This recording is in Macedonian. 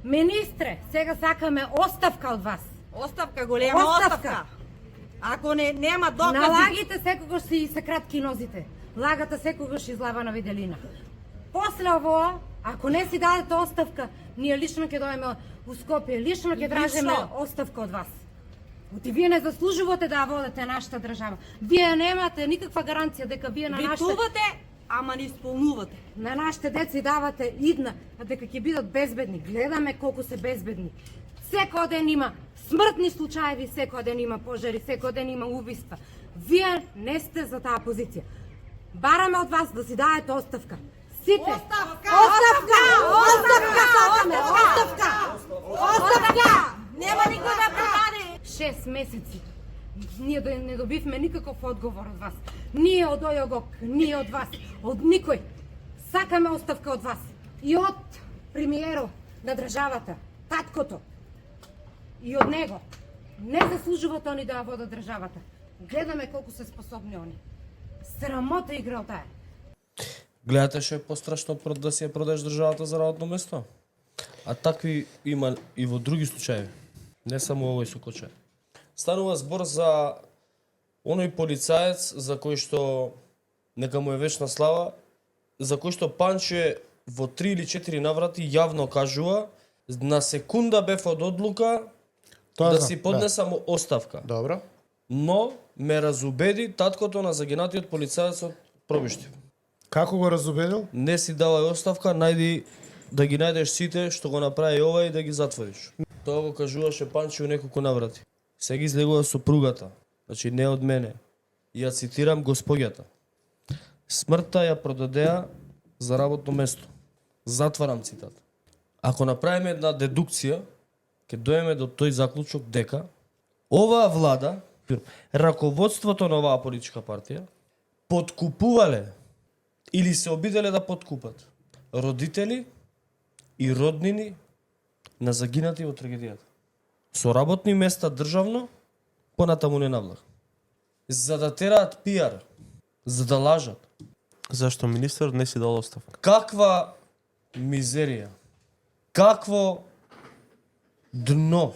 Министре, сега сакаме оставка од вас. Оставка, голема оставка. Ако нема докази... Налагите секогаш си се кратки нозите. Лагата секогаш излава на виделина. После ово, ако не си дадете оставка, ние лично ќе дојдеме у Скопје, лично ќе тражиме оставка од вас. Оти вие не заслужувате да водите нашата држава. Вие немате никаква гаранција дека вие на нашите... Битувате, ама не исполнувате. На нашите деца давате идна, дека ќе бидат безбедни. Гледаме колку се безбедни. Секој ден има смртни случаеви, секој ден има пожари, секој ден има убиства. Вие не сте за таа позиција. Бараме од вас да си дадете оставка. Сите! Оставка! Оставка! Оставка! Сакаме! Оставка! Оставка! Нема никој да подаде! 6 месеци. Ние не добивме никаков одговор од вас. Ние од ОЈОГОК, ние од вас, од никој. Сакаме оставка од вас. И од премиерот на државата, таткото. И од него. Не заслужуваат они да ја водат државата. Гледаме колку се способни они. Срамота игра таа. Гледате што е пострашно од да си ја продадеш државата за работно место? А такви има и во други случаи. Не само овој Сокоче. Станува збор за оној полицаец за кој што, нека му е вечна слава, за кој што Панче во 3 или 4 наврати јавно кажува, на секунда бев од одлука да си поднесам оставка. Добро. Но ме разубеди таткото на загинатиот полицаец од Пробиштив. Како го разубедил? Не си давај оставка, најди да ги најдеш сите што го направи ова и да ги затвориш. Тоа го кажуваше Панче у неколку наврати. Сега излегува сопругата, значи не од мене. Ја цитирам господјата. Смртта ја продадеа за работно место. Затварам цитат. Ако направиме една дедукција, ќе дојдеме до тој заклучок дека оваа влада, раководството на оваа политичка партија, подкупувале или се обиделе да подкупат родители и роднини на загинати во трагедијата. Со работни места државно, понатаму не навлах. За да тераат пиар, за да лажат. Зашто министер не си дал оставка? Каква мизерија, какво дно